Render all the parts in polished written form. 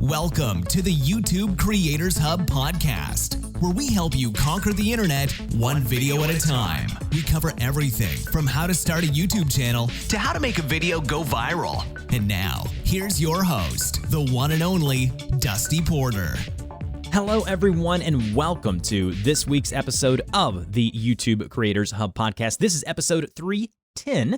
Welcome to the YouTube Creators Hub podcast, where we help you conquer the internet one video at a time. We cover everything from how to start a YouTube channel to how to make a video go viral. And now, here's your host, the one and only Dusty Porter. Hello, everyone, and welcome to this week's episode of the YouTube Creators Hub podcast. This is episode 310.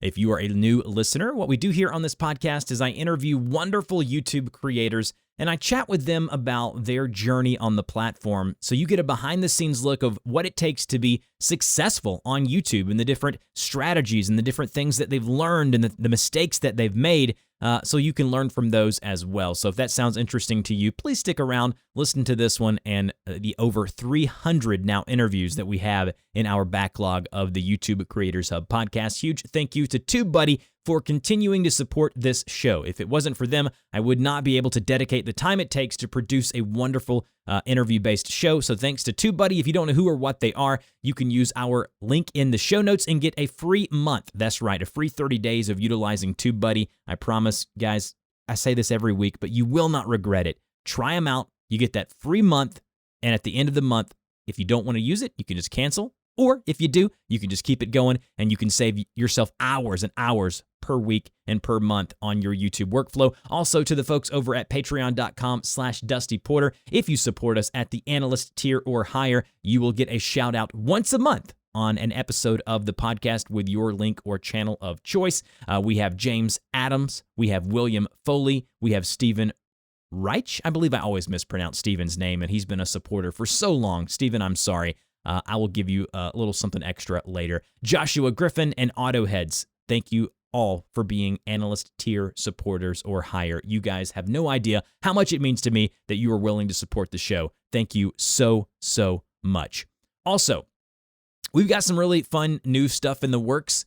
If you are a new listener, what we do here on this podcast is I interview wonderful YouTube creators and I chat with them about their journey on the platform so you get a behind-the-scenes look of what it takes to be successful on YouTube and the different strategies and the different things that they've learned and the mistakes that they've made so you can learn from those as well. So if that sounds interesting to you, please stick around, listen to this one and the over 300 now interviews that we have in our backlog of the YouTube Creators Hub podcast. Huge thank you to TubeBuddy for continuing to support this show. If it wasn't for them, I would not be able to dedicate the time it takes to produce a wonderful interview-based show. So thanks to TubeBuddy. If you don't know who or what they are, you can use our link in the show notes and get a free month. That's right, a free 30 days of utilizing TubeBuddy. I promise, guys, I say this every week, but you will not regret it. Try them out. You get that free month, and at the end of the month, if you don't want to use it, you can just cancel. Or if you do, you can just keep it going and you can save yourself hours and hours per week and per month on your YouTube workflow. Also to the folks over at patreon.com/DustyPorter, if you support us at the analyst tier or higher, you will get a shout out once a month on an episode of the podcast with your link or channel of choice. We have James Adams, we have William Foley, we have Stephen Reich. I believe I always mispronounce Stephen's name and he's been a supporter for so long. Stephen, I'm sorry. I will give you a little something extra later. Joshua Griffin and Autoheads, thank you all for being analyst tier supporters or higher. You guys have no idea how much it means to me that you are willing to support the show. Thank you so much. Also, we've got some really fun new stuff in the works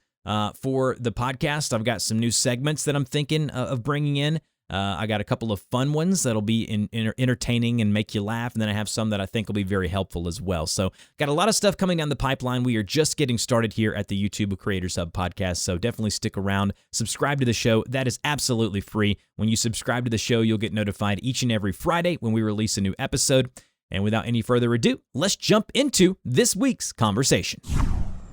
for the podcast. I've got some new segments that I'm thinking of bringing in. I got a couple of fun ones that'll be entertaining and make you laugh, and then I have some that I think will be very helpful as well. So got a lot of stuff coming down the pipeline. We are just getting started here at the YouTube Creators Hub podcast, so definitely stick around. Subscribe to the show. That is absolutely free. When you subscribe to the show, you'll get notified each and every Friday when we release a new episode. And without any further ado, let's jump into this week's conversation.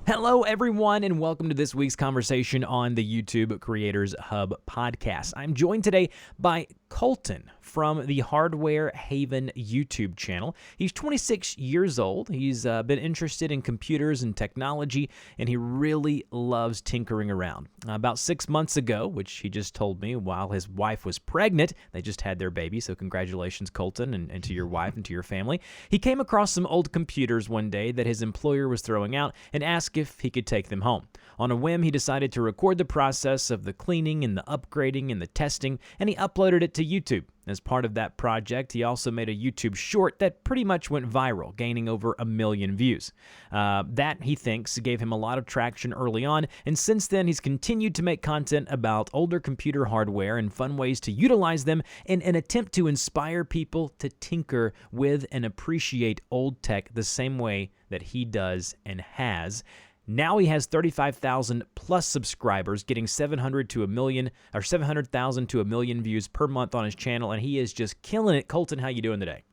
Hello, everyone, and welcome to this week's conversation on the YouTube Creators Hub podcast. I'm joined today by Colten from the Hardware Haven YouTube channel. He's 26 years old. He's been interested in computers and technology, and he really loves tinkering around. About 6 months ago, which he just told me while his wife was pregnant, they just had their baby, so congratulations, Colten, and to your wife and to your family. He came across some old computers one day that his employer was throwing out and asked if he could take them home. On a whim, he decided to record the process of the cleaning and the upgrading and the testing, and he uploaded it to YouTube. As part of that project, he also made a YouTube short that pretty much went viral, gaining over 1 million views. That, he thinks, gave him a lot of traction early on, and since then he's continued to make content about older computer hardware and fun ways to utilize them in an attempt to inspire people to tinker with and appreciate old tech the same way that he does and has. Now he has 35,000 plus subscribers, getting 700,000 to 1 million views per month on his channel, and he is just killing it. Colten, how you doing today?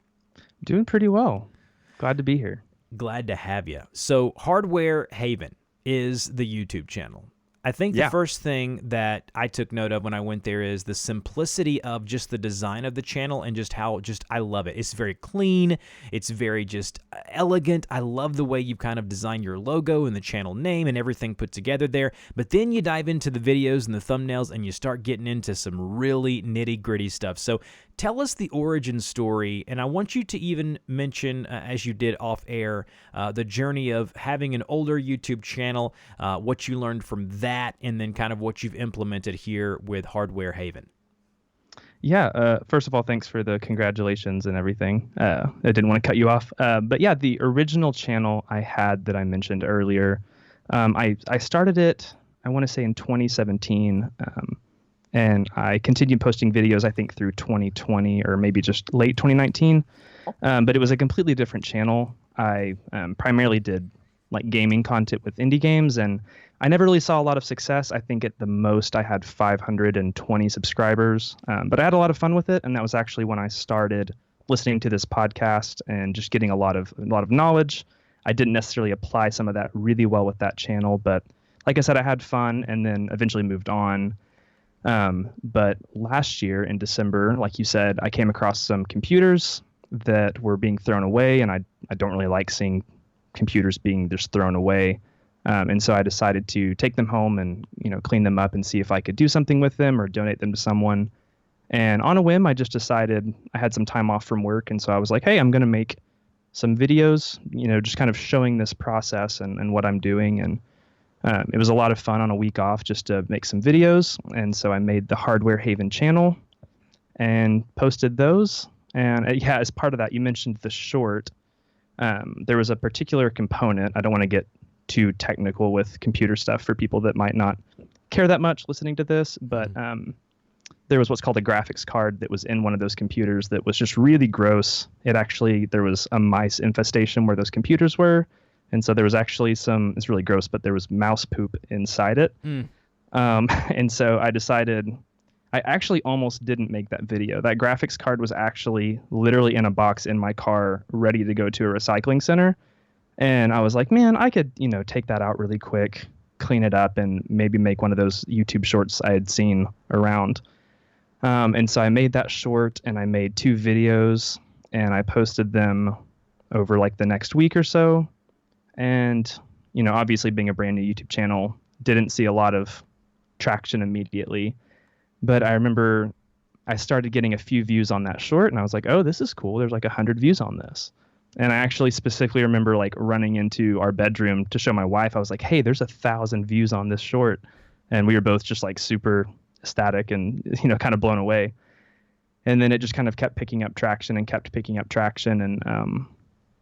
Doing pretty well. Glad to be here. Glad to have you. So Hardware Haven is the YouTube channel. I think the first thing that I took note of when I went there is the simplicity of just the design of the channel and just how I love it. It's very clean. It's very just elegant. I love the way you've kind of designed your logo and the channel name and everything put together there. But then you dive into the videos and the thumbnails and you start getting into some really nitty-gritty stuff. So tell us the origin story, and I want you to even mention, as you did off air, the journey of having an older YouTube channel, what you learned from that, and then kind of what you've implemented here with Hardware Haven. Yeah, first of all, thanks for the congratulations and everything. I didn't want to cut you off. But yeah, the original channel I had that I mentioned earlier, I started it, I want to say in 2017, and I continued posting videos, I think, through 2020 or maybe just late 2019. But it was a completely different channel. I primarily did like gaming content with indie games, and I never really saw a lot of success. I think at the most I had 520 subscribers, but I had a lot of fun with it, and that was actually when I started listening to this podcast and just getting a lot of knowledge. I didn't necessarily apply some of that really well with that channel, but like I said, I had fun and then eventually moved on. But last year in December, like you said, I came across some computers that were being thrown away, and I don't really like seeing computers being just thrown away. And so I decided to take them home and, clean them up and see if I could do something with them or donate them to someone. And on a whim, I just decided I had some time off from work. And so I was like, hey, I'm going to make some videos, just kind of showing this process and what I'm doing. And it was a lot of fun on a week off just to make some videos. And so I made the Hardware Haven channel and posted those. And as part of that, you mentioned the short. There was a particular component. I don't want to get too technical with computer stuff for people that might not care that much listening to this, but there was what's called a graphics card that was in one of those computers that was just really gross. There was a mice infestation where those computers were. And so there was actually it's really gross, but there was mouse poop inside it. And so I decided, I actually almost didn't make that video. That graphics card was actually literally in a box in my car, ready to go to a recycling center. And I was like, man, I could, take that out really quick, clean it up, and maybe make one of those YouTube shorts I had seen around. And so I made that short, and I made 2 videos, and I posted them over like the next week or so. And, obviously being a brand new YouTube channel, didn't see a lot of traction immediately. But I remember I started getting a few views on that short, and I was like, oh, this is cool. There's like 100 views on this. And I actually specifically remember like running into our bedroom to show my wife. I was like, hey, there's 1,000 views on this short. And we were both just like super ecstatic and, kind of blown away. And then it just kind of kept picking up traction. And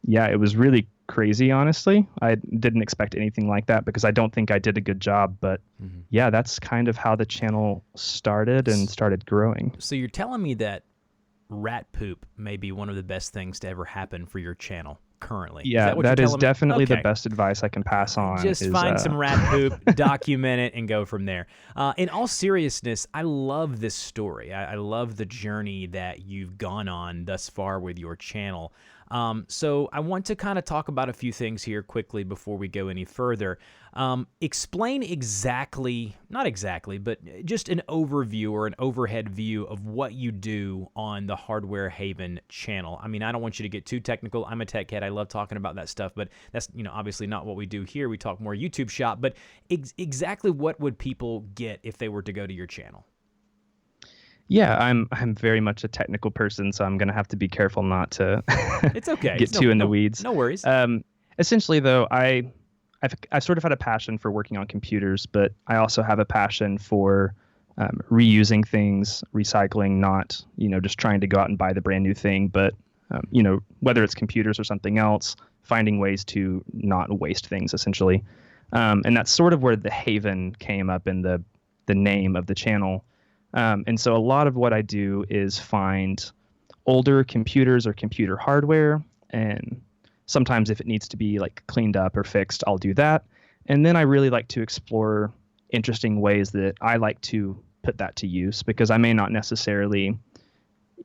it was really crazy, honestly. I didn't expect anything like that because I don't think I did a good job. But that's kind of how the channel started and started growing. So you're telling me that rat poop may be one of the best things to ever happen for your channel currently. Yeah, that is definitely the best advice I can pass on. Just find some rat poop, document it, and go from there. In all seriousness, I love this story. I love the journey that you've gone on thus far with your channel. So I want to kind of talk about a few things here quickly before we go any further. Explain not exactly, but just an overview or an overhead view of what you do on the Hardware Haven channel. I mean, I don't want you to get too technical. I'm a tech head. I love talking about that stuff, but that's, obviously not what we do here. We talk more YouTube shop, but exactly what would people get if they were to go to your channel? Yeah, I'm very much a technical person, so I'm going to have to be careful not to it's okay. get too in the weeds. No worries. Essentially, though, I sort of had a passion for working on computers, but I also have a passion for reusing things, recycling, not, just trying to go out and buy the brand new thing, but, whether it's computers or something else, finding ways to not waste things, essentially. And that's sort of where the Haven came up in the name of the channel. And so a lot of what I do is find older computers or computer hardware, and sometimes if it needs to be like cleaned up or fixed, I'll do that. And then I really like to explore interesting ways that I like to put that to use, because I may not necessarily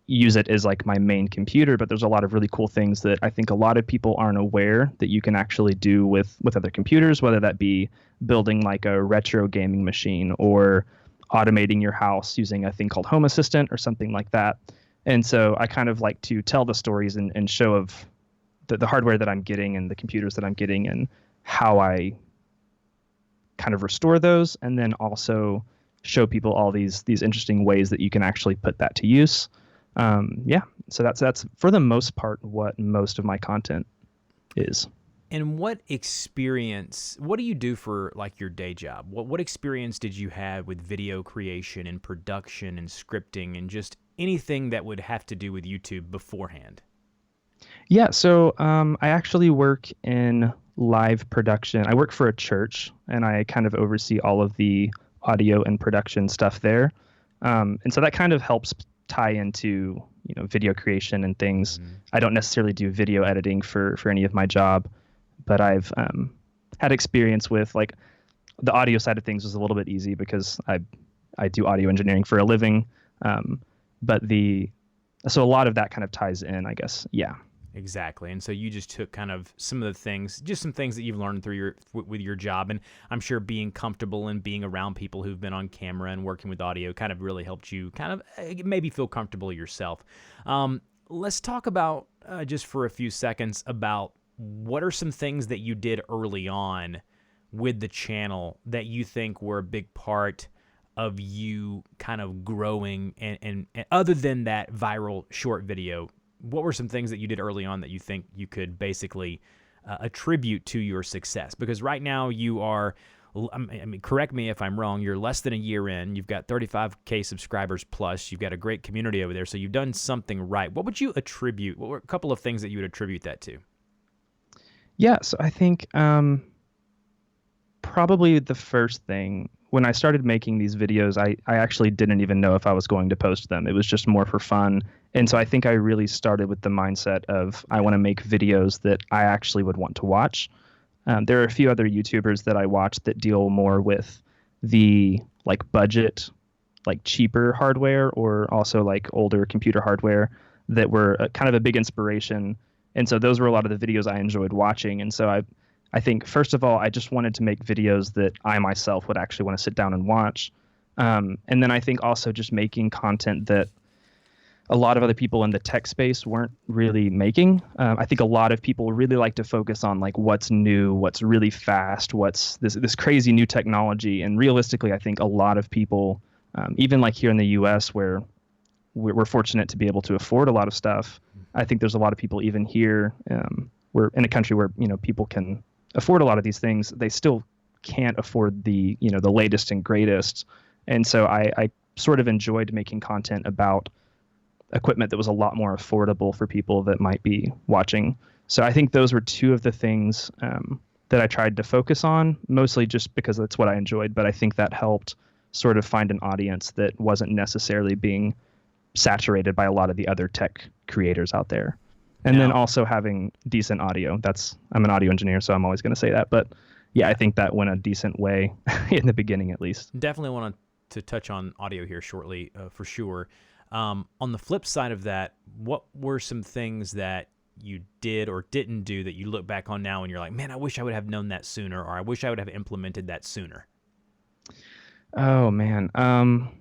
use it as like my main computer, but there's a lot of really cool things that I think a lot of people aren't aware that you can actually do with other computers, whether that be building like a retro gaming machine or automating your house using a thing called Home Assistant or something like that. And so I kind of like to tell the stories and show of the hardware that I'm getting and the computers that I'm getting and how I kind of restore those, and then also show people all these interesting ways that you can actually put that to use. So that's for the most part what most of my content is. And what do you do for like your day job? What experience did you have with video creation and production and scripting and just anything that would have to do with YouTube beforehand? Yeah, so I actually work in live production. I work for a church, and I kind of oversee all of the audio and production stuff there. And so that kind of helps tie into, video creation and things. I don't necessarily do video editing for any of my job, but I've had experience with. Like the audio side of things was a little bit easy because I do audio engineering for a living. But so a lot of that kind of ties in, I guess. Yeah. Exactly. And so you just took kind of some of the things, just some things that you've learned through with your job. And I'm sure being comfortable and being around people who've been on camera and working with audio kind of really helped you kind of maybe feel comfortable yourself. Let's talk about just for a few seconds about what are some things that you did early on with the channel that you think were a big part of you kind of growing and other than that viral short video. What were some things that you did early on that you think you could basically attribute to your success? Because right now you are, I mean, correct me if I'm wrong, you're less than a year in, you've got 35K subscribers plus, you've got a great community over there, so you've done something right. What would you attribute, what were a couple of things that you would attribute that to? Yeah, so I think probably the first thing, when I started making these videos, I actually didn't even know if I was going to post them. It was just more for fun. And so I think I really started with the mindset of I want to make videos that I actually would want to watch. There are a few other YouTubers that I watch that deal more with the like budget, like cheaper hardware, or also like older computer hardware that were kind of a big inspiration. And so those were a lot of the videos I enjoyed watching. And so I think, first of all, I just wanted to make videos that I myself would actually want to sit down and watch. And then I think also just making content that a lot of other people in the tech space weren't really making. I think a lot of people really like to focus on like what's new, what's really fast, what's this crazy new technology. And realistically, I think a lot of people, even like here in the US where we're fortunate to be able to afford a lot of stuff, I think there's a lot of people even here, we're in a country where, people can afford a lot of these things. They still can't afford the latest and greatest. And so I sort of enjoyed making content about equipment that was a lot more affordable for people that might be watching. So I think those were two of the things that I tried to focus on, mostly just because that's what I enjoyed. But I think that helped sort of find an audience that wasn't necessarily being saturated by a lot of the other tech creators out there. And then also having decent audio. I'm an audio engineer, so I'm always going to say that. But yeah, I think that went a decent way in the beginning, at least. Definitely want to touch on audio here shortly, for sure. On the flip side of that, what were some things that you did or didn't do that you look back on now and you're like, man, I wish I would have known that sooner, or I wish I would have implemented that sooner? Oh, man. Well,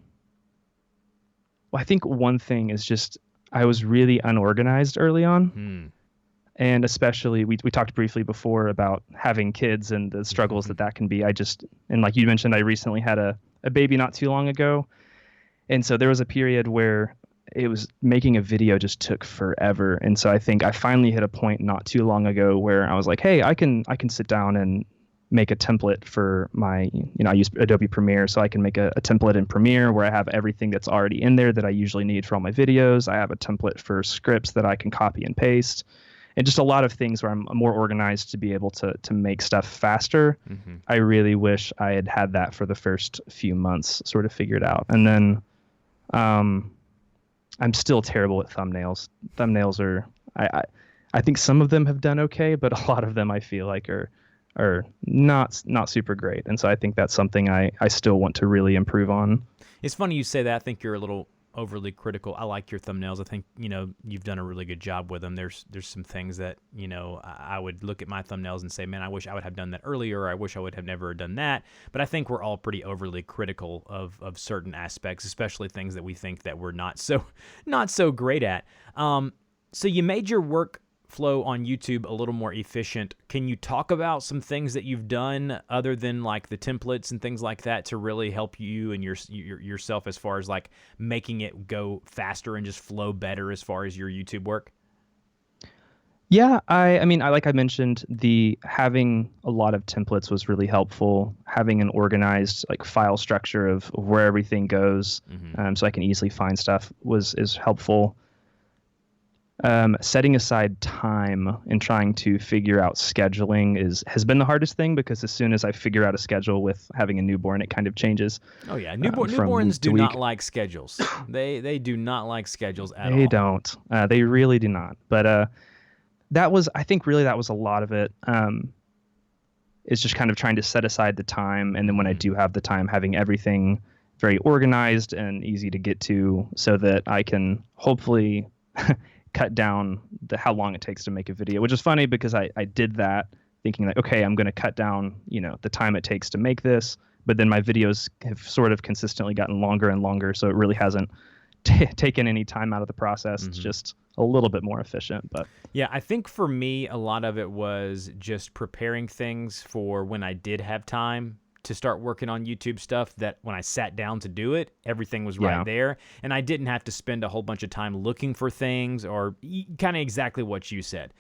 I think one thing is just I was really unorganized early on. And especially, we talked briefly before about having kids and the struggles that can be. And like you mentioned, I recently had a baby not too long ago. And so there was a period where making a video just took forever. And so I think I finally hit a point not too long ago where I was like, hey, I can sit down and make a template for my, I use Adobe Premiere, so I can make a template in Premiere where I have everything that's already in there that I usually need for all my videos. I have a template for scripts that I can copy and paste, and just a lot of things where I'm more organized to be able to make stuff faster. I really wish I had that for the first few months sort of figured out. And then I'm still terrible at thumbnails. Thumbnails are, I think some of them have done okay, but a lot of them I feel like are not super great. And so I think that's something I still want to really improve on. It's funny you say that. I think you're a little overly critical. I like your thumbnails. I think, you've done a really good job with them. There's some things that, I would look at my thumbnails and say, man, I wish I would have done that earlier, or I wish I would have never done that. But I think we're all pretty overly critical of certain aspects, especially things that we think that we're not so great at. So you made your work flow on YouTube a little more efficient. Can you talk about some things that you've done other than like the templates and things like that to really help you and yourself as far as like making it go faster and just flow better as far as your YouTube work? Yeah, I mean, like I mentioned, having a lot of templates was really helpful. Having an organized like file structure of where everything goes, so I can easily find stuff is helpful. Setting aside time and trying to figure out scheduling has been the hardest thing, because as soon as I figure out a schedule with having a newborn, it kind of changes. Oh yeah, newborns do not like schedules. They do not like schedules at all. They don't. They really do not. But I think really that was a lot of it. is just kind of trying to set aside the time. And then when I do have the time, having everything very organized and easy to get to so that I can hopefully cut down how long it takes to make a video, which is funny because I did that thinking like, okay, I'm going to cut down, the time it takes to make this. But then my videos have sort of consistently gotten longer and longer. So it really hasn't taken any time out of the process. It's just a little bit more efficient. But yeah, I think for me, a lot of it was just preparing things for when I did have time to start working on YouTube stuff, that when I sat down to do it, everything was right there. And I didn't have to spend a whole bunch of time looking for things, or kind of exactly what you said.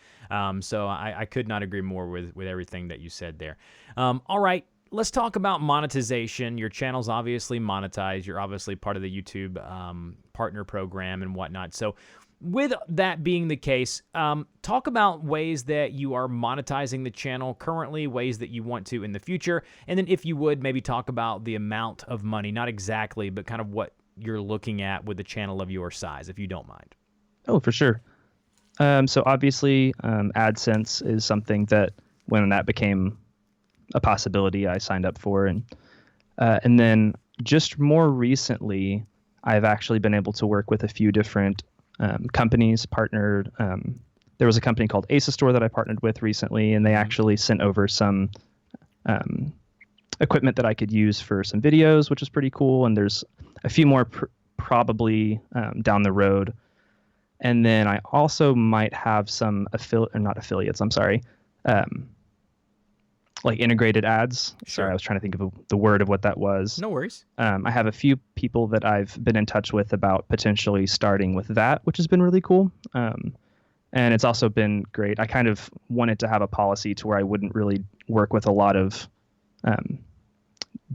So I could not agree more with everything that you said there. All right. Let's talk about monetization. Your channel's obviously monetized. You're obviously part of the YouTube partner program and whatnot. So with that being the case, talk about ways that you are monetizing the channel currently, ways that you want to in the future, and then if you would, maybe talk about the amount of money, not exactly, but kind of what you're looking at with a channel of your size, if you don't mind. Oh, for sure. So obviously, AdSense is something that when that became a possibility, I signed up for, and then just more recently, I've actually been able to work with a few different companies partnered. There was a company called Store that I partnered with recently, and they actually sent over some equipment that I could use for some videos, which is pretty cool. And there's a few more probably down the road. And then I also might have some like integrated ads. Sure. Sorry, I was trying to think of the word of what that was. No worries. I have a few people that I've been in touch with about potentially starting with that, which has been really cool. And it's also been great. I kind of wanted to have a policy to where I wouldn't really work with a lot of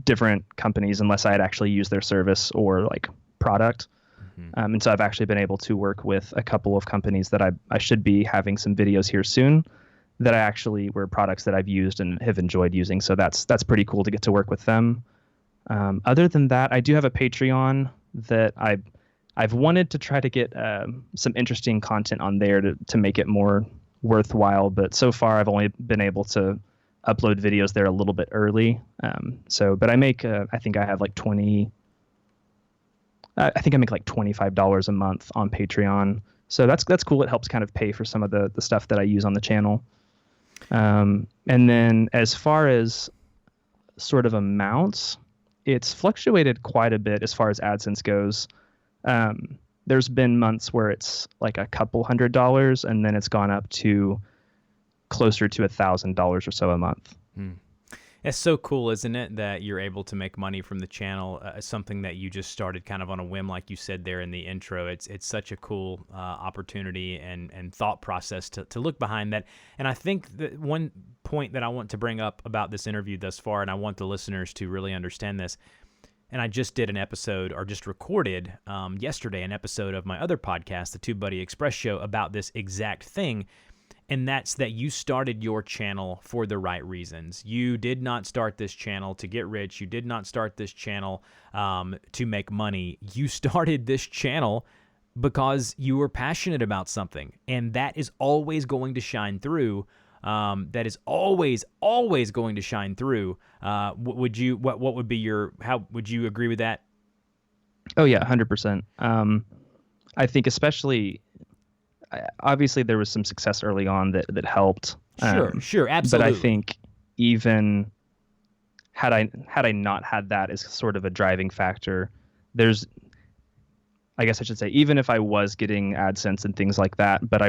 different companies unless I had actually used their service or like product. And so I've actually been able to work with a couple of companies that I should be having some videos here soon that I actually were products that I've used and have enjoyed using. So that's pretty cool to get to work with them. Other than that, I do have a Patreon that I've wanted to try to get some interesting content on there to make it more worthwhile. But so far, I've only been able to upload videos there a little bit early. But I make, I think I have like I think I make like $25 a month on Patreon. So that's cool. It helps kind of pay for some of the stuff that I use on the channel. And then as far as sort of amounts, it's fluctuated quite a bit as far as AdSense goes. There's been months where it's like a couple $100, and then it's gone up to closer to $1,000 or so a month. It's so cool, isn't it, that you're able to make money from the channel, something that you just started kind of on a whim, like you said there in the intro. It's such a cool opportunity and thought process to look behind that. And I think that one point that I want to bring up about this interview thus far, and I want the listeners to really understand this, and I just did an episode, or just recorded yesterday, an episode of my other podcast, the TubeBuddy Express Show, about this exact thing. And that's that you started your channel for the right reasons. You did not start this channel to get rich. You did not start this channel to make money. You started this channel because you were passionate about something. And that is always going to shine through. That is always going to shine through. What would how would you agree with that? Oh yeah, 100%. I think especially, obviously there was some success early on that helped. Sure, absolutely. But I think even had I not had that as sort of a driving factor, I guess I should say, even if I was getting AdSense and things like that, but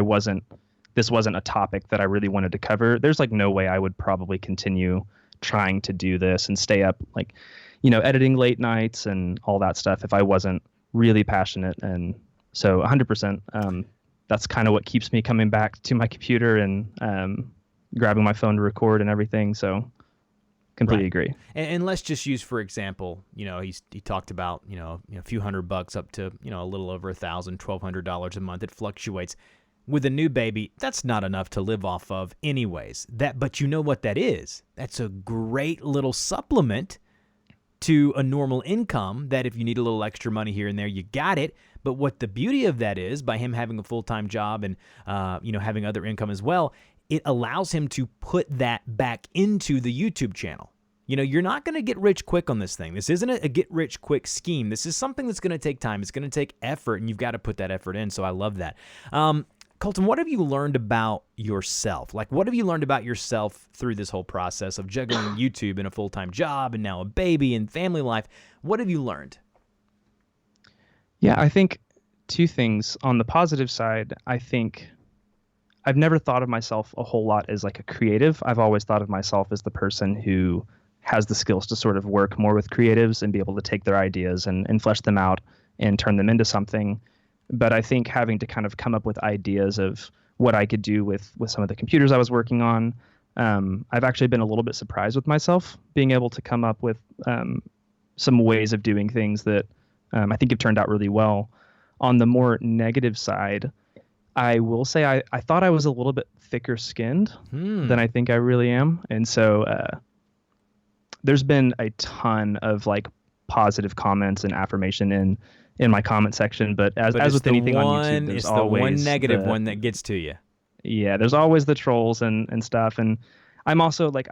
this wasn't a topic that I really wanted to cover, there's like no way I would probably continue trying to do this and stay up, like, editing late nights and all that stuff if I wasn't really passionate. And so 100%, that's kind of what keeps me coming back to my computer and grabbing my phone to record and everything. So completely agree. And let's just use, for example, he talked about, a few $100 up to, a little over $1,000, $1,200 a month. It fluctuates. With a new baby, that's not enough to live off of anyways. But you know what that is? That's a great little supplement to a normal income that if you need a little extra money here and there, you got it. But what the beauty of that is, by him having a full-time job and, having other income as well, it allows him to put that back into the YouTube channel. You know, you're not going to get rich quick on this thing. This isn't a get rich quick scheme. This is something that's going to take time. It's going to take effort, and you've got to put that effort in. So I love that. Colten, what have you learned about yourself? Like, what have you learned about yourself through this whole process of juggling YouTube and a full-time job and now a baby and family life? What have you learned? Yeah, I think two things. On the positive side, I think I've never thought of myself a whole lot as like a creative. I've always thought of myself as the person who has the skills to sort of work more with creatives and be able to take their ideas and flesh them out and turn them into something. But I think having to kind of come up with ideas of what I could do with some of the computers I was working on, I've actually been a little bit surprised with myself being able to come up with some ways of doing things that I think have turned out really well. On the more negative side, I will say I thought I was a little bit thicker skinned than I think I really am. And so there's been a ton of like positive comments and affirmation in my comment section, but as with anything on YouTube, there's always the one negative one that gets to you. Yeah, there's always the trolls and stuff. And I'm also like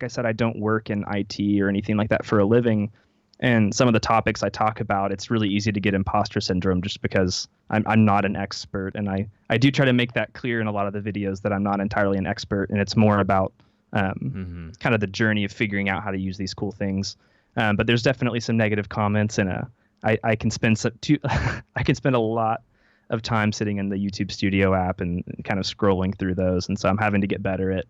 I said, I don't work in IT or anything like that for a living. And some of the topics I talk about, it's really easy to get imposter syndrome just because I'm not an expert. And I do try to make that clear in a lot of the videos that I'm not entirely an expert, and it's more about kind of the journey of figuring out how to use these cool things. But there's definitely some negative comments, and I can spend I can spend a lot of time sitting in the YouTube Studio app and kind of scrolling through those. And so I'm having to get better at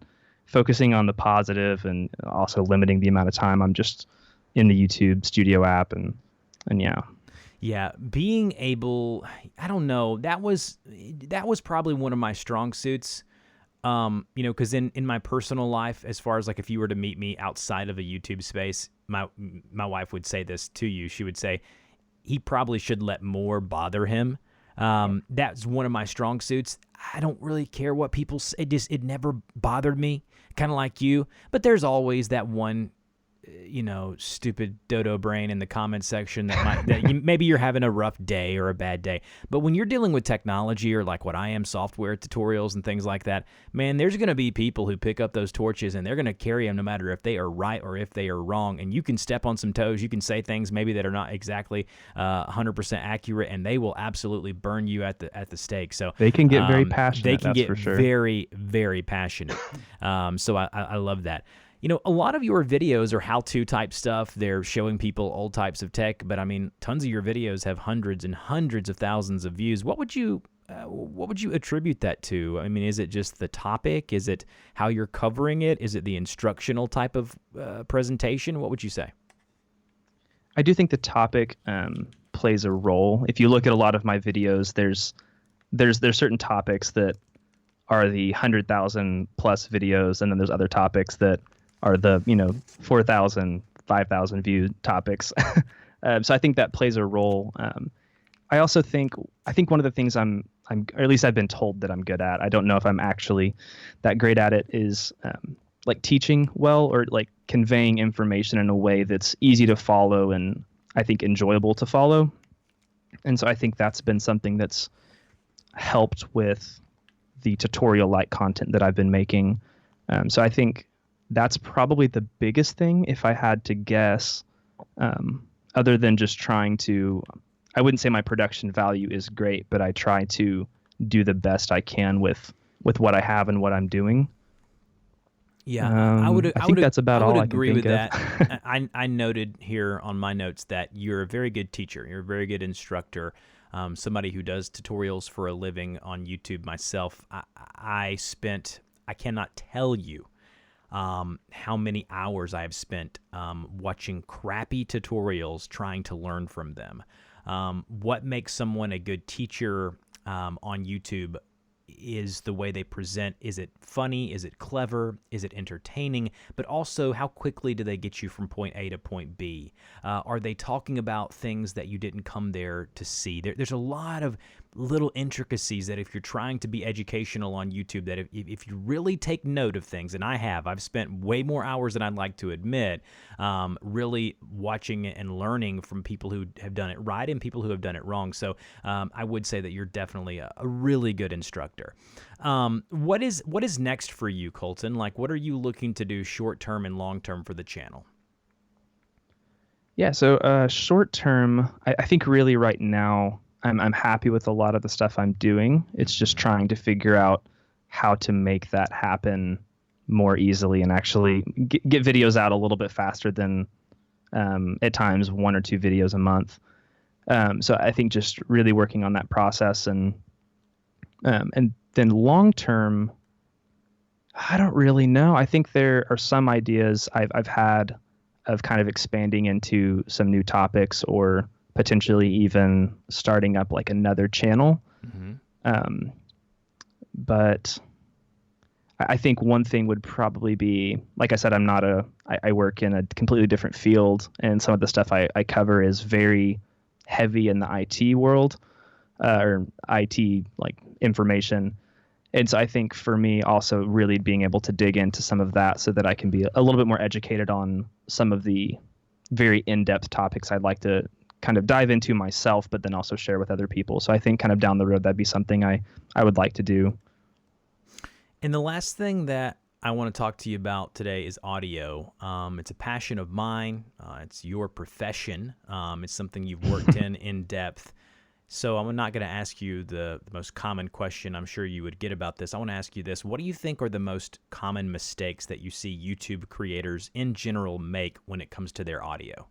focusing on the positive and also limiting the amount of time I'm just in the YouTube Studio app and yeah. Yeah, being able, I don't know, that was probably one of my strong suits. You know, because in my personal life, as far as like if you were to meet me outside of a YouTube space, my wife would say this to you. She would say, he probably should let more bother him. That's one of my strong suits. I don't really care what people say. It never bothered me, kind of like you. But there's always that one, you know, stupid dodo brain in the comment section maybe you're having a rough day or a bad day. But when you're dealing with technology or like what I am, software tutorials and things like that, man, there's going to be people who pick up those torches and they're going to carry them no matter if they are right or if they are wrong. And you can step on some toes. You can say things maybe that are not exactly 100% accurate, and they will absolutely burn you at the stake. So they can get very passionate. They can get for sure. very, very passionate. So I love that. You know, a lot of your videos are how-to type stuff. They're showing people old types of tech, but I mean, tons of your videos have hundreds and hundreds of thousands of views. What would you attribute that to? I mean, is it just the topic? Is it how you're covering it? Is it the instructional type of presentation? What would you say? I do think the topic plays a role. If you look at a lot of my videos, there's certain topics that are the 100,000 plus videos, and then there's other topics that are the 4,000, 5,000 view topics. So I think that plays a role. I also think one of the things or at least I've been told that I'm good at, I don't know if I'm actually that great at it, is like teaching well, or like conveying information in a way that's easy to follow and I think enjoyable to follow. And so I think that's been something that's helped with the tutorial-like content that I've been making. So I think that's probably the biggest thing, if I had to guess, other than just trying to, I wouldn't say my production value is great, but I try to do the best I can with what I have and what I'm doing. Yeah, I think that's about all I can agree with think of. that. I noted here on my notes that you're a very good teacher. You're a very good instructor. Somebody who does tutorials for a living on YouTube myself. I cannot tell you how many hours I have spent watching crappy tutorials trying to learn from them. What makes someone a good teacher on YouTube is the way they present. Is it funny? Is it clever? Is it entertaining? But also, how quickly do they get you from point A to point B? Are they talking about things that you didn't come there to see? There's a lot of little intricacies that if you're trying to be educational on YouTube, that if you really take note of things, and I've spent way more hours than I'd like to admit, really watching and learning from people who have done it right and people who have done it wrong. So I would say that you're definitely a really good instructor. factor. What is next for you, Colten? Like, what are you looking to do short term and long term for the channel? Yeah, so short term, I think really right now I'm happy with a lot of the stuff I'm doing. It's just trying to figure out how to make that happen more easily and actually get videos out a little bit faster than at times 1 or 2 videos a month. So I think just really working on that process and then long term, I don't really know. I think there are some ideas I've had of kind of expanding into some new topics or potentially even starting up like another channel. But I think one thing would probably be, like I said, I work in a completely different field, and some of the stuff I cover is very heavy in the IT world, or IT like information. And so I think for me also really being able to dig into some of that so that I can be a little bit more educated on some of the very in-depth topics I'd like to kind of dive into myself, but then also share with other people. So I think kind of down the road, that'd be something I would like to do. And the last thing that I want to talk to you about today is audio. It's a passion of mine. It's your profession. It's something you've worked in depth. So I'm not going to ask you the most common question I'm sure you would get about this. I want to ask you this. What do you think are the most common mistakes that you see YouTube creators in general make when it comes to their audio?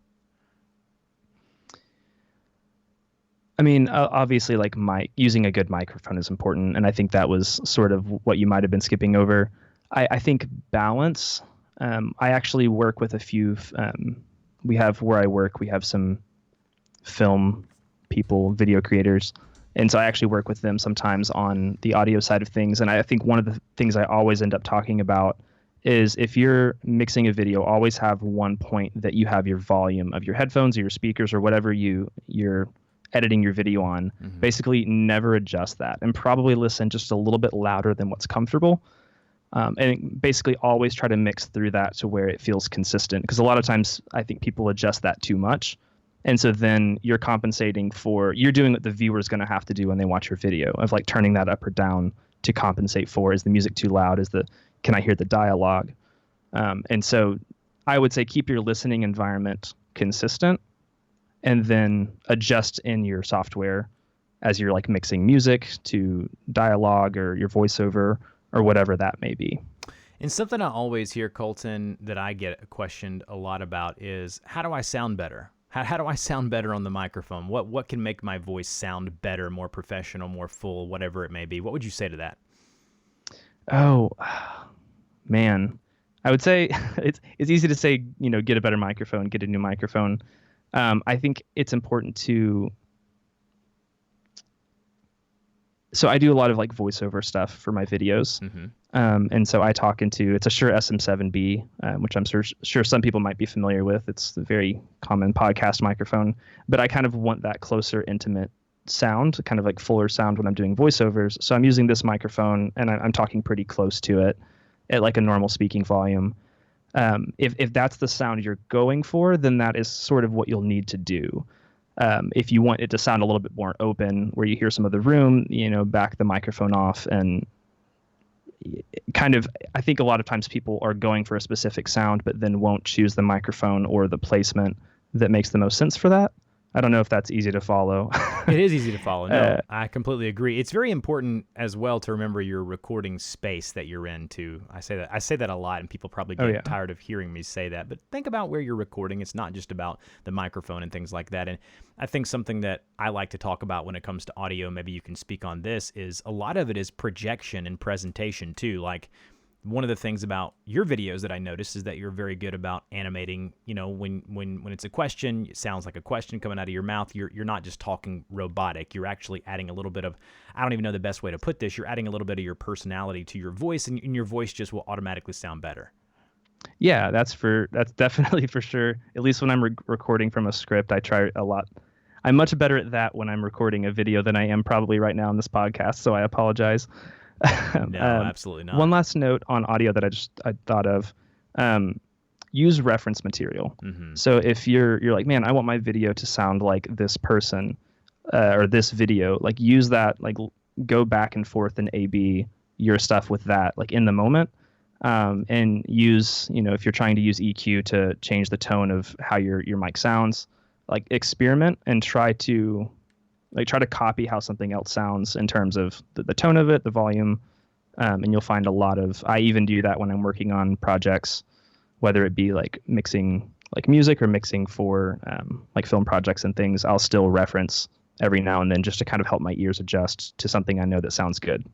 I mean, obviously, like using a good microphone is important, and I think that was sort of what you might have been skipping over. I think balance. I actually work with a few. Where I work, we have some film people, video creators, and so I actually work with them sometimes on the audio side of things. And I think one of the things I always end up talking about is if you're mixing a video, always have one point that you have your volume of your headphones or your speakers or whatever you're editing your video on. Basically never adjust that, and probably listen just a little bit louder than what's comfortable. And basically always try to mix through that to where it feels consistent, because a lot of times I think people adjust that too much. And so then you're doing what the viewer is going to have to do when they watch your video, of like turning that up or down to compensate for, is the music too loud? Can I hear the dialogue? And so I would say keep your listening environment consistent, and then adjust in your software as you're like mixing music to dialogue or your voiceover or whatever that may be. And something I always hear, Colten, that I get questioned a lot about is, how do I sound better? How do I sound better on the microphone? What can make my voice sound better, more professional, more full, whatever it may be? What would you say to that? Oh, man. I would say it's easy to say, get a better microphone, get a new microphone. I think it's important to. So I do a lot of like voiceover stuff for my videos. And so I talk it's a Shure SM7B, which I'm sure some people might be familiar with. It's a very common podcast microphone, but I kind of want that closer, intimate sound, kind of like fuller sound when I'm doing voiceovers. So I'm using this microphone and I'm talking pretty close to it at like a normal speaking volume. If that's the sound you're going for, then that is sort of what you'll need to do. If you want it to sound a little bit more open, where you hear some of the room, back the microphone off, and kind of, I think a lot of times people are going for a specific sound, but then won't choose the microphone or the placement that makes the most sense for that. I don't know if that's easy to follow. It is easy to follow. No, I completely agree. It's very important as well to remember your recording space that you're in too. I say that a lot, and people probably get tired of hearing me say that. But think about where you're recording. It's not just about the microphone and things like that. And I think something that I like to talk about when it comes to audio, maybe you can speak on this, is a lot of it is projection and presentation too. Like, one of the things about your videos that I noticed is that you're very good about animating. When it's a question, it sounds like a question coming out of your mouth. You're not just talking robotic. You're actually adding a little bit of, I don't even know the best way to put this. You're adding a little bit of your personality to your voice, and your voice just will automatically sound better. Yeah, that's definitely for sure. At least when I'm recording from a script, I try a lot. I'm much better at that when I'm recording a video than I am probably right now on this podcast. So I apologize. No, absolutely not. One last note on audio that I thought of: use reference material. So if you're like, man, I want my video to sound like this person or this video, like use that, like go back and forth and A/B your stuff with that, like in the moment, and use, if you're trying to use EQ to change the tone of how your mic sounds, like experiment and try to copy how something else sounds in terms of the tone of it, the volume, and you'll find a lot of. I even do that when I'm working on projects, whether it be like mixing like music or mixing for like film projects and things. I'll still reference every now and then just to kind of help my ears adjust to something I know that sounds good.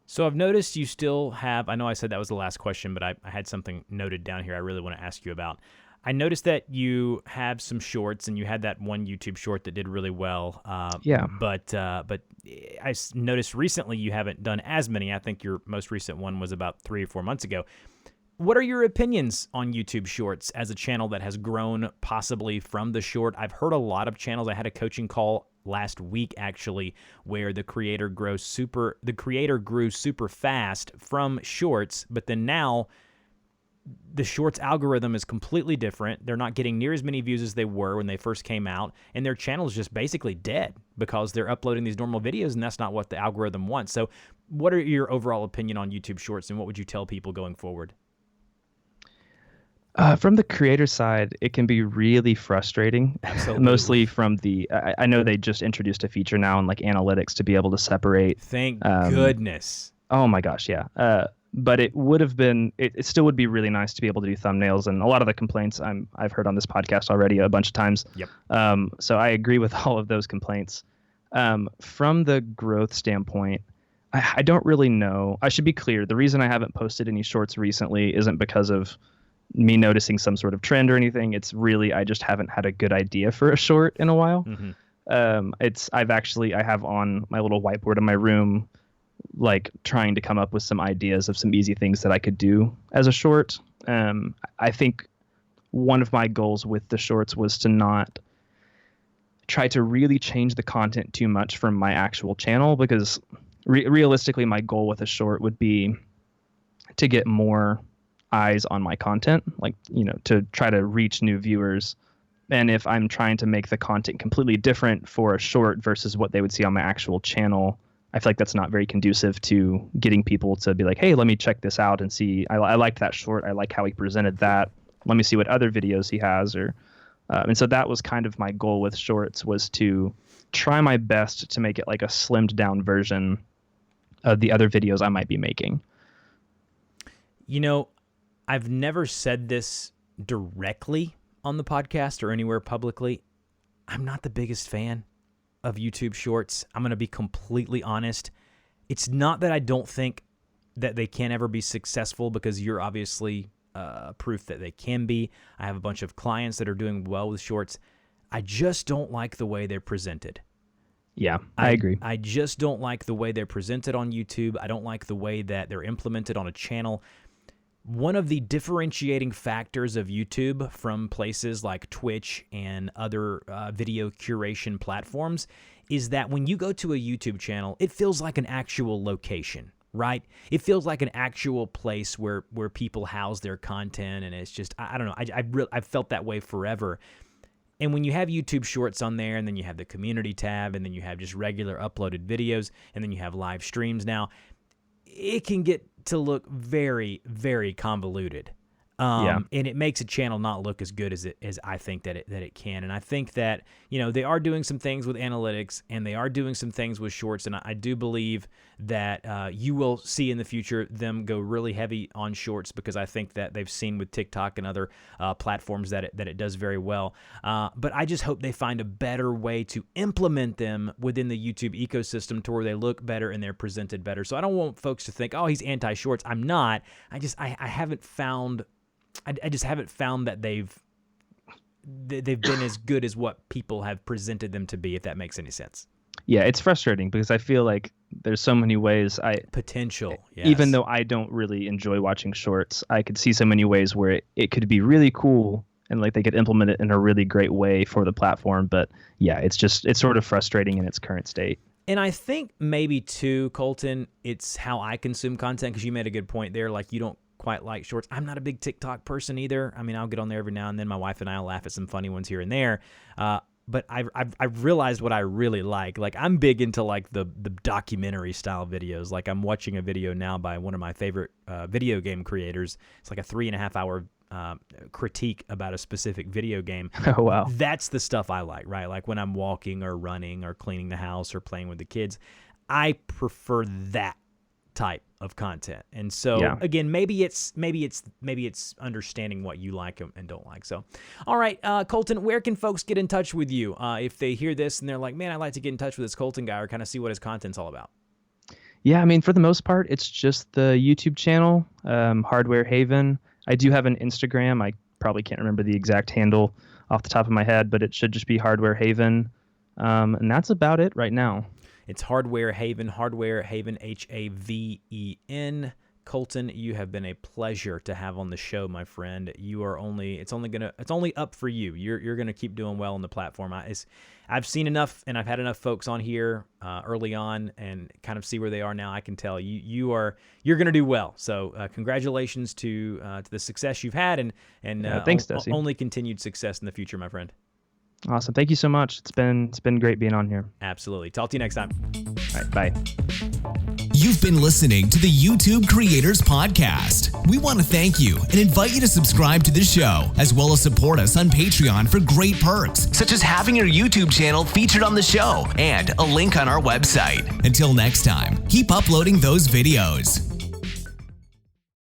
So I've noticed you still have, I know I said that was the last question, but I had something noted down here I really want to ask you about. I noticed that you have some shorts, and you had that one YouTube short that did really well. Yeah. But I noticed recently you haven't done as many. I think your most recent one was about 3 or 4 months ago. What are your opinions on YouTube Shorts as a channel that has grown possibly from the short? I've heard a lot of channels. I had a coaching call last week actually where the creator grew super fast from shorts, but then now the shorts algorithm is completely different. They're not getting near as many views as they were when they first came out, and their channel is just basically dead because they're uploading these normal videos, and that's not what the algorithm wants. So what are your overall opinion on YouTube Shorts, and what would you tell people going forward? From the creator side, it can be really frustrating. Absolutely. Mostly from I know they just introduced a feature now in like analytics to be able to separate. Thank goodness. Oh my gosh, yeah. But it would have been, it still would be really nice to be able to do thumbnails, and a lot of the complaints I've heard on this podcast already a bunch of times. Yep. So I agree with all of those complaints. From the growth standpoint, I don't really know. I should be clear. The reason I haven't posted any shorts recently isn't because of me noticing some sort of trend or anything. It's really, I just haven't had a good idea for a short in a while. Mm-hmm. I have on my little whiteboard in my room, like trying to come up with some ideas of some easy things that I could do as a short. I think one of my goals with the shorts was to not try to really change the content too much from my actual channel, because realistically, my goal with a short would be to get more eyes on my content, like, to try to reach new viewers. And if I'm trying to make the content completely different for a short versus what they would see on my actual channel, I feel like that's not very conducive to getting people to be like, hey, let me check this out and see. I liked that short. I like how he presented that. Let me see what other videos he has. And so that was kind of my goal with shorts, was to try my best to make it like a slimmed down version of the other videos I might be making. I've never said this directly on the podcast or anywhere publicly. I'm not the biggest fan of YouTube Shorts. I'm going to be completely honest. It's not that I don't think that they can ever be successful, because you're obviously proof that they can be. I have a bunch of clients that are doing well with Shorts. I just don't like the way they're presented. Yeah, I agree. I just don't like the way they're presented on YouTube. I don't like the way that they're implemented on a channel. One of the differentiating factors of YouTube from places like Twitch and other video curation platforms is that when you go to a YouTube channel, it feels like an actual location, right? It feels like an actual place where people house their content, and it's just, I don't know, I've felt that way forever. And when you have YouTube Shorts on there, and then you have the community tab, and then you have just regular uploaded videos, and then you have live streams now, it can get to look very, very convoluted. And it makes a channel not look as good as I think that it can. And I think that, they are doing some things with analytics, and they are doing some things with shorts. And I do believe that you will see in the future them go really heavy on shorts, because I think that they've seen with TikTok and other platforms that it does very well. But I just hope they find a better way to implement them within the YouTube ecosystem to where they look better and they're presented better. So I don't want folks to think, oh, he's anti-shorts. I'm not. I haven't found... I just haven't found that they've been as good as what people have presented them to be, if that makes any sense. Yeah, it's frustrating because I feel like there's so many ways potential. Yes. Even though I don't really enjoy watching shorts, I could see so many ways where it could be really cool, and like they could implement it in a really great way for the platform. But yeah, it's sort of frustrating in its current state. And I think maybe too, Colten, it's how I consume content, because you made a good point there. Like, you don't quite like shorts. I'm not a big TikTok person either. I mean, I'll get on there every now and then. My wife and I will laugh at some funny ones here and there. but I've realized what I really like. Like, I'm big into like the documentary style videos. Like, I'm watching a video now by one of my favorite video game creators. It's like a 3.5 hour critique about a specific video game. Oh, wow. That's the stuff I like, right? Like when I'm walking or running or cleaning the house or playing with the kids, I prefer that type of content. And so again, maybe it's understanding what you like and don't like. So, all right, Colten, where can folks get in touch with you if they hear this and they're like, man, I'd like to get in touch with this Colten guy or kind of see what his content's all about? Yeah, I mean, for the most part, it's just the YouTube channel, Hardware Haven. I do have an Instagram. I probably can't remember the exact handle off the top of my head, but it should just be Hardware Haven. And that's about it right now. It's Hardware Haven, Haven. Colten, you have been a pleasure to have on the show, my friend. You are it's only up for you. You're gonna keep doing well on the platform. I've seen enough, and I've had enough folks on here early on, and kind of see where they are now. I can tell you're gonna do well. So congratulations to the success you've had, and thanks, Desi. Only continued success in the future, my friend. Awesome. Thank you so much. It's been great being on here. Absolutely. Talk to you next time. All right. Bye. You've been listening to the YouTube Creators Podcast. We want to thank you and invite you to subscribe to the show, as well as support us on Patreon for great perks, such as having your YouTube channel featured on the show and a link on our website. Until next time, keep uploading those videos.